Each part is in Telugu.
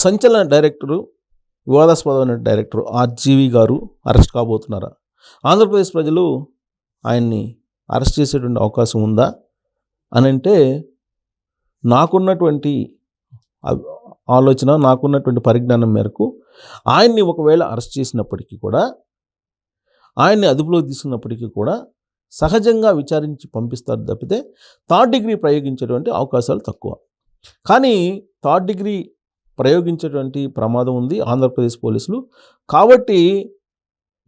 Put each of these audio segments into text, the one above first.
సంచలన డైరెక్టరు, వివాదాస్పదమైన డైరెక్టరు ఆర్జీవి గారు అరెస్ట్ కాబోతున్నారా? ఆంధ్రప్రదేశ్ ప్రజలు ఆయన్ని అరెస్ట్ చేసేటువంటి అవకాశం ఉందా అని అంటే, నాకున్నటువంటి ఆలోచన, నాకున్నటువంటి పరిజ్ఞానం మేరకు ఆయన్ని ఒకవేళ అరెస్ట్ చేసినప్పటికీ కూడా, ఆయన్ని అదుపులోకి తీసుకున్నప్పటికీ కూడా సహజంగా విచారించి పంపిస్తారు తప్పితే థర్డ్ డిగ్రీ ప్రయోగించేటువంటి అవకాశాలు తక్కువ. కానీ థర్డ్ డిగ్రీ ప్రయోగించేటువంటి ప్రమాదం ఉంది ఆంధ్రప్రదేశ్ పోలీసులు. కాబట్టి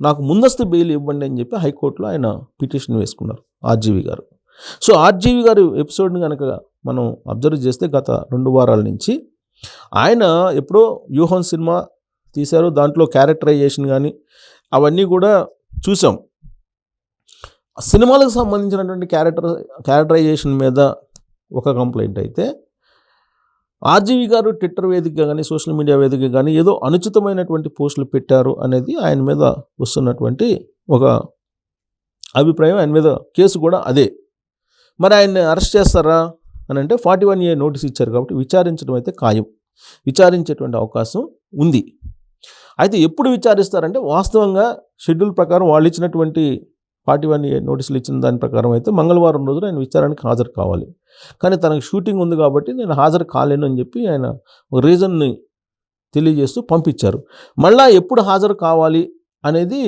నాకు ముందస్తు బెయిల్ ఇవ్వండి అని చెప్పి హైకోర్టులో ఆయన పిటిషన్ వేసుకున్నారు ఆర్జీవి గారు. సో ఆర్జీవి గారు ఎపిసోడ్ని కనుక మనం అబ్జర్వ్ చేస్తే గత 2 వారాల నుంచి ఆయన ఎప్పుడో వ్యూహం సినిమా తీశారు. దాంట్లో క్యారెక్టరైజేషన్ కానీ అవన్నీ కూడా చూసాం. సినిమాలకు సంబంధించినటువంటి క్యారెక్టరైజేషన్ మీద ఒక కంప్లైంట్ అయితే, ఆర్జీవి గారు ట్విట్టర్ వేదికగా కానీ సోషల్ మీడియా వేదికగా కానీ ఏదో అనుచితమైనటువంటి పోస్టులు పెట్టారు అనేది ఆయన మీద వస్తున్నటువంటి ఒక అభిప్రాయం. ఆయన మీద కేసు కూడా అదే. మరి ఆయన్ని అరెస్ట్ చేస్తారా అని అంటే 41A నోటీస్ ఇచ్చారు కాబట్టి విచారించడం అయితే ఖాయం. విచారించేటువంటి అవకాశం ఉంది. అయితే ఎప్పుడు విచారిస్తారంటే, వాస్తవంగా షెడ్యూల్ ప్రకారం వాళ్ళు ఇచ్చినటువంటి 41A నోటీసులు ఇచ్చిన దాని ప్రకారం అయితే మంగళవారం రోజున ఆయన విచారణకి హాజరు కావాలి. కానీ తనకు షూటింగ్ ఉంది కాబట్టి నేను హాజరు కాలేను అని చెప్పి ఆయన ఒక రీజన్ని తెలియజేస్తూ పంపించారు. మళ్ళా ఎప్పుడు హాజరు కావాలి అనేది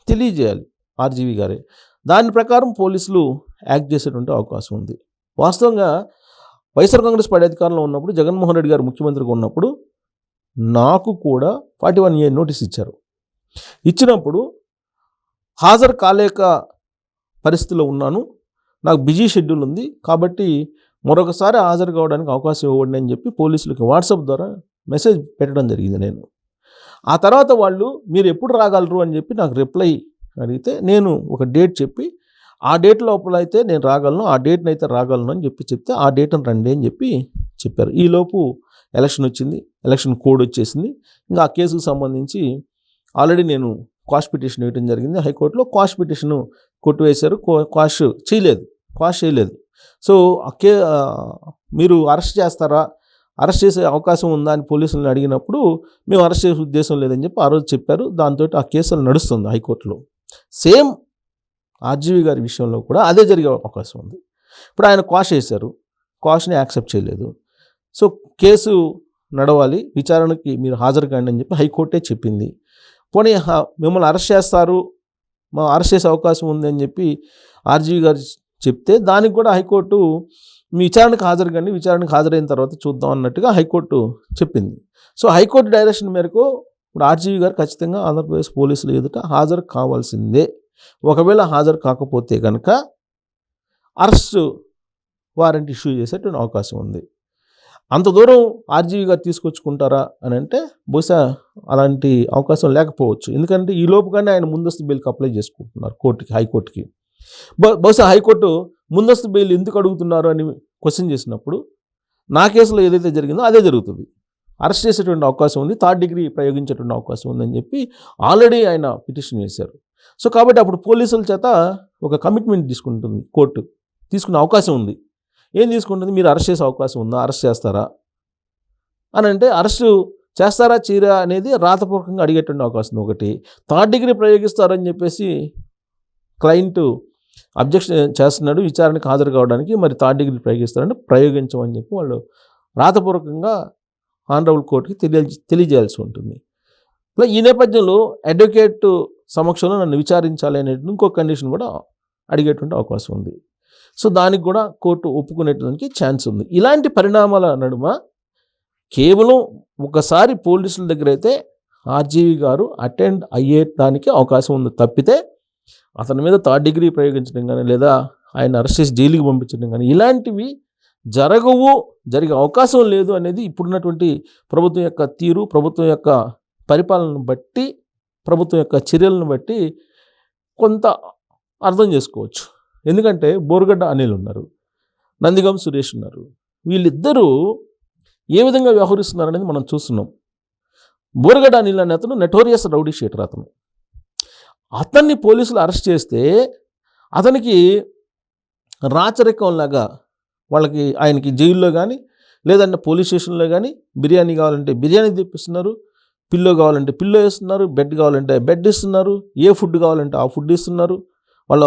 తెలియజేయాలి ఆర్జీవి గారే. దాని ప్రకారం పోలీసులు యాక్ట్ చేసేటువంటి అవకాశం ఉంది. వాస్తవంగా వైఎస్ఆర్ కాంగ్రెస్ పార్టీ అధికారంలో ఉన్నప్పుడు, జగన్మోహన్ రెడ్డి గారు ముఖ్యమంత్రిగా ఉన్నప్పుడు నాకు కూడా 41A నోటీస్ ఇచ్చారు. ఇచ్చినప్పుడు హాజరు కాలేక పరిస్థితిలో ఉన్నాను, నాకు బిజీ షెడ్యూల్ ఉంది కాబట్టి మరొకసారి హాజరు కావడానికి అవకాశం ఇవ్వండి అని చెప్పి పోలీసులకి వాట్సాప్ ద్వారా మెసేజ్ పెట్టడం జరిగింది నేను. ఆ తర్వాత వాళ్ళు మీరు ఎప్పుడు రాగలరు అని చెప్పి నాకు రిప్లై అడిగితే, నేను ఒక డేట్ చెప్పి ఆ డేట్ లోపల అయితే నేను రాగలను, ఆ డేట్ని అయితే రాగలను అని చెప్తే ఆ డేట్ని రండి అని చెప్పారు. ఈలోపు ఎలక్షన్ వచ్చింది, ఎలక్షన్ కోడ్ వచ్చేసింది. ఇంకా ఆ కేసుకు సంబంధించి ఆల్రెడీ నేను క్వాష్ పిటిషన్ వేయడం జరిగింది హైకోర్టులో. క్వాష్ పిటిషన్ కొట్టివేశారు, క్వాష్ చేయలేదు. సో మీరు అరెస్ట్ చేస్తారా, అరెస్ట్ చేసే అవకాశం ఉందా అని పోలీసులను అడిగినప్పుడు మేము అరెస్ట్ చేసే ఉద్దేశం లేదని చెప్పి ఆ రోజు చెప్పారు. దాంతో ఆ కేసులు నడుస్తుంది హైకోర్టులో. సేమ్ ఆర్జీవి గారి విషయంలో కూడా అదే జరిగే అవకాశం ఉంది. ఇప్పుడు ఆయన క్వాష్ చేశారు, క్వాష్ని యాక్సెప్ట్ చేయలేదు. సో కేసు నడవాలి, విచారణకి మీరు హాజరు కాండి అని చెప్పి హైకోర్టే చెప్పింది. పోనీ మిమ్మల్ని అరెస్ట్ చేస్తారు, అరెస్ట్ చేసే అవకాశం ఉంది అని చెప్పి ఆర్జీవి గారు చెప్తే దానికి కూడా హైకోర్టు మీ విచారణకు హాజరు కండి, విచారణకు హాజరైన తర్వాత చూద్దాం అన్నట్టుగా హైకోర్టు చెప్పింది. సో హైకోర్టు డైరెక్షన్ మేరకు ఇప్పుడు ఆర్జీవి గారు ఖచ్చితంగా ఆంధ్రప్రదేశ్ పోలీసులు ఎదుట హాజరు కావాల్సిందే. ఒకవేళ హాజరు కాకపోతే కనుక అరెస్టు వారెంట్ ఇష్యూ చేసేటువంటి అవకాశం ఉంది. అంత దూరం ఆర్జీవి గారు తీసుకొచ్చుకుంటారా అని అంటే బహుశా అలాంటి అవకాశం లేకపోవచ్చు. ఎందుకంటే ఈ లోపుగానే ఆయన ముందస్తు బెయిల్కి అప్లై చేసుకుంటున్నారు హైకోర్టుకి. బహుశా హైకోర్టు ముందస్తు బెయిల్ ఎందుకు అడుగుతున్నారు అని క్వశ్చన్ చేసినప్పుడు నా కేసులో ఏదైతే జరిగిందో అదే జరుగుతుంది. అరెస్ట్ చేసేటువంటి అవకాశం ఉంది, థర్డ్ డిగ్రీ ప్రయోగించేటువంటి అవకాశం ఉందని చెప్పి ఆల్రెడీ ఆయన పిటిషన్ వేశారు. సో కాబట్టి అప్పుడు పోలీసుల చేత ఒక కమిట్మెంట్ తీసుకుంటుంది కోర్టు, తీసుకునే అవకాశం ఉంది. ఏం తీసుకుంటుంది, మీరు అరెస్ట్ చేసే అవకాశం ఉందా, అరెస్ట్ చేస్తారా అని అంటే, అరెస్టు చేస్తారా చీరా అనేది రాతపూర్వకంగా అడిగేటువంటి అవకాశం ఒకటి. థర్డ్ డిగ్రీ ప్రయోగిస్తారని చెప్పేసి క్లయింట్ అబ్జెక్షన్ చేస్తున్నాడు విచారణకు హాజరు కావడానికి, మరి థర్డ్ డిగ్రీ ప్రయోగిస్తారంటే ప్రయోగించమని చెప్పి వాళ్ళు రాతపూర్వకంగా ఆనరబుల్ కోర్టుకి తెలియజేయాల్సి ఉంటుంది. ఈ నేపథ్యంలో అడ్వకేట్ సమక్షంలో నన్ను విచారించాలి అనే ఇంకో కండిషన్ కూడా అడిగేటువంటి అవకాశం ఉంది. సో దానికి కూడా కోర్టు ఒప్పుకునేటానికి ఛాన్స్ ఉంది. ఇలాంటి పరిణామాల నడుమ కేవలం ఒకసారి పోలీసుల దగ్గర అయితే ఆర్జీవి గారు అటెండ్ అయ్యేటానికి అవకాశం ఉంది తప్పితే అతని మీద థర్డ్ డిగ్రీ ప్రయోగించడం కానీ లేదా ఆయన అరెస్ట్ చేసి జైలుకి పంపించడం కానీ ఇలాంటివి జరిగే అవకాశం లేదు అనేది ఇప్పుడున్నటువంటి ప్రభుత్వం యొక్క తీరు, ప్రభుత్వం యొక్క పరిపాలనను బట్టి, ప్రభుత్వం యొక్క చర్యలను బట్టి కొంత అర్థం చేసుకోవచ్చు. ఎందుకంటే బోరుగడ్డ అనిల్ ఉన్నారు, నందిగం సురేష్ ఉన్నారు. వీళ్ళిద్దరూ ఏ విధంగా వ్యవహరిస్తున్నారు అనేది మనం చూస్తున్నాం. బోరుగడ్డ అనిల్ అనే అతను నెటోరియస్ రౌడీ షీటర్. అతన్ని పోలీసులు అరెస్ట్ చేస్తే అతనికి రాచరికంలాగా ఆయనకి జైల్లో కానీ లేదంటే పోలీస్ స్టేషన్లో కానీ బిర్యానీ కావాలంటే బిర్యానీ తెప్పిస్తున్నారు, పిల్లో కావాలంటే పిల్లో ఇస్తున్నారు, బెడ్ కావాలంటే బెడ్ ఇస్తున్నారు, ఏ ఫుడ్ కావాలంటే ఆ ఫుడ్ ఇస్తున్నారు. వాళ్ళ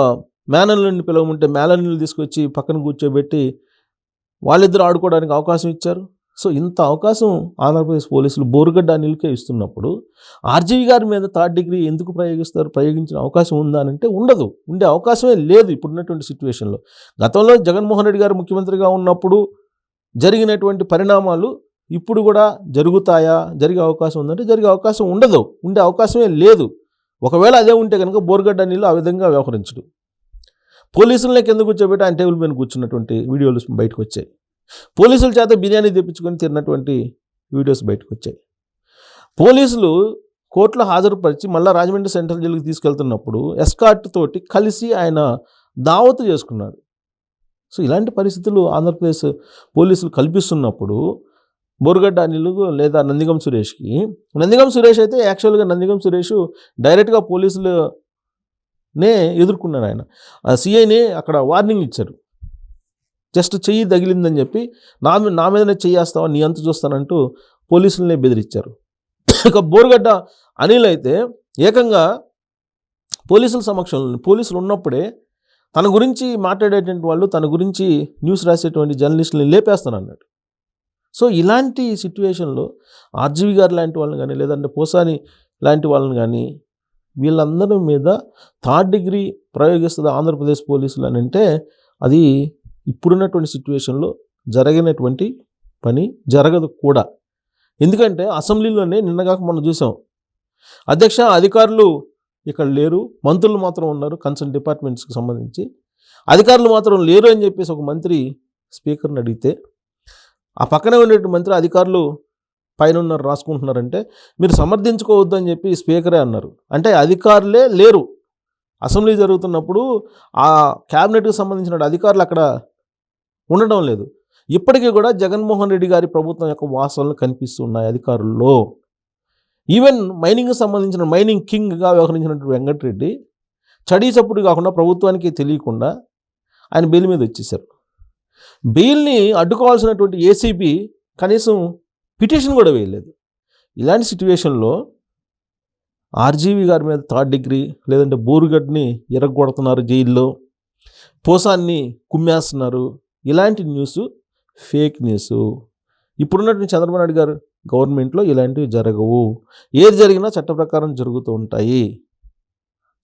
మేనల్ని పిలవమంటే మేనల్ని తీసుకొచ్చి పక్కన కూర్చోబెట్టి వాళ్ళిద్దరు ఆడుకోవడానికి అవకాశం ఇచ్చారు. సో ఇంత అవకాశం ఆంధ్రప్రదేశ్ పోలీసులు బోరుగడ్డ అనిల్కే ఇస్తున్నప్పుడు ఆర్జీవి గారి మీద థర్డ్ డిగ్రీ ఎందుకు ప్రయోగిస్తారు? ప్రయోగించిన అవకాశం ఉందా అంటే ఉండదు, ఉండే అవకాశమే లేదు ఇప్పుడున్నటువంటి సిచ్యువేషన్లో. గతంలో జగన్మోహన్ రెడ్డి గారు ముఖ్యమంత్రిగా ఉన్నప్పుడు జరిగినటువంటి పరిణామాలు ఇప్పుడు కూడా జరుగుతాయా? జరిగే అవకాశం ఉందంటే జరిగే అవకాశం ఉండదు, ఉండే అవకాశమే లేదు. ఒకవేళ అదే ఉంటే కనుక బోరుగడ్డ అనిల్ ఆ విధంగా వ్యవహరించడు. పోలీసులనే కింద కూర్చోబెట్టి ఆయన టేబుల్ మీద కూర్చున్నటువంటి వీడియోలు బయటకు వచ్చాయి. పోలీసుల చేత బిర్యానీ తెప్పించుకొని తిన్నటువంటి వీడియోస్ బయటకు వచ్చాయి. పోలీసులు కోర్టులో హాజరుపరిచి మళ్ళీ రాజమండ్రి సెంట్రల్ జైలుకి తీసుకెళ్తున్నప్పుడు ఎస్కార్ట్ తోటి కలిసి ఆయన దావతు చేసుకున్నాడు. సో ఇలాంటి పరిస్థితులు ఆంధ్రప్రదేశ్ పోలీసులు కల్పిస్తున్నప్పుడు బోరుగడ్డ అనిల్ లేదా నందిగం సురేష్కి, నందిగం సురేష్ అయితే యాక్చువల్గా నందిగం సురేష్ డైరెక్ట్గా పోలీసులనే ఎదుర్కొన్నాడు. ఆయన సిఐని అక్కడ వార్నింగ్ ఇచ్చారు, జస్ట్ చెయ్యి తగిలిందని చెప్పి నా మీదనే చెయ్యేస్తావా, నీ అంత చూస్తానంటూ పోలీసులనే బెదిరించారు. ఇక బోరుగడ్డ అనిల్ అయితే ఏకంగా పోలీసుల సమక్షంలో, పోలీసులు ఉన్నప్పుడే తన గురించి మాట్లాడేటువంటి వాళ్ళు, తన గురించి న్యూస్ రాసేటువంటి జర్నలిస్టులని లేపేస్తానన్నాడు. సో ఇలాంటి సిచ్యువేషన్లో ఆర్జీవి గారు లాంటి వాళ్ళని కానీ, లేదంటే పోసాని లాంటి వాళ్ళని కానీ, వీళ్ళందరి మీద థర్డ్ డిగ్రీ ప్రయోగిస్తుంది ఆంధ్రప్రదేశ్ పోలీసులు అని అంటే అది ఇప్పుడున్నటువంటి సిచ్యువేషన్లో జరిగినటువంటి పని, జరగదు కూడా. ఎందుకంటే అసెంబ్లీలోనే నిన్నగాక మనం చూసాం, అధ్యక్ష అధికారులు ఇక్కడ లేరు, మంత్రులు మాత్రం ఉన్నారు, కన్సర్న్ డిపార్ట్మెంట్స్కి సంబంధించి అధికారులు మాత్రం లేరు అని చెప్పేసి ఒక మంత్రి స్పీకర్ని అడిగితే, ఆ పక్కనే ఉండేటువంటి మంత్రి అధికారులు పైన ఉన్నారు రాసుకుంటున్నారంటే మీరు సమర్థించుకోవద్దు అని చెప్పి స్పీకరే అన్నారు. అంటే అధికారులే లేరు అసెంబ్లీ జరుగుతున్నప్పుడు, ఆ క్యాబినెట్కి సంబంధించిన అధికారులు అక్కడ ఉండడం లేదు. ఇప్పటికీ కూడా జగన్మోహన్ రెడ్డి గారి ప్రభుత్వం యొక్క వాసనలు కనిపిస్తున్నాయి అధికారుల్లో. ఈవెన్ మైనింగ్కి సంబంధించిన మైనింగ్ కింగ్గా వ్యవహరించినటువంటి వెంకటరెడ్డి చడీ చప్పుడు కాకుండా ప్రభుత్వానికి తెలియకుండా ఆయన బెయిల్ మీద వచ్చేసారు. బెయిల్ని అడ్డుకోవాల్సినటువంటి ఏసీబీ కనీసం పిటిషన్ కూడా వేయలేదు. ఇలాంటి సిచ్యువేషన్లో ఆర్జీవి గారి మీద థర్డ్ డిగ్రీ, లేదంటే బోరుగడ్ని ఎరగొడుతున్నారు జైల్లో, పోసాన్ని కుమ్మేస్తున్నారు, ఇలాంటి న్యూస్ ఫేక్ న్యూస్. ఇప్పుడున్నటువంటి చంద్రబాబు నాయుడు గారు గవర్నమెంట్లో ఇలాంటివి జరగవు, ఏది జరిగినా చట్ట ప్రకారం జరుగుతూ ఉంటాయి.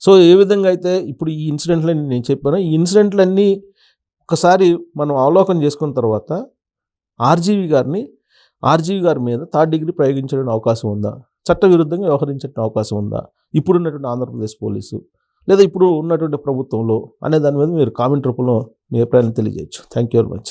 సో ఏ విధంగా అయితే ఇప్పుడు ఈ ఇన్సిడెంట్లన్నీ నేను చెప్పాను, ఈ ఇన్సిడెంట్లన్నీ ఒకసారి మనం అవలోకనం చేసుకున్న తర్వాత ఆర్జీవి గారి మీద థర్డ్ డిగ్రీ ప్రయోగించడానికి అవకాశం ఉందా, చట్టవిరుద్ధంగా వ్యవహరించడానికి అవకాశం ఉందా ఇప్పుడున్నటువంటి ఆంధ్రప్రదేశ్ పోలీసు లేదా ఇప్పుడు ఉన్నటువంటి ప్రభుత్వంలో అనే దాని మీద మీరు కామెంట్ రూపంలో మీ అభిప్రాయాన్ని తెలియజేయచ్చు. Thank you very much.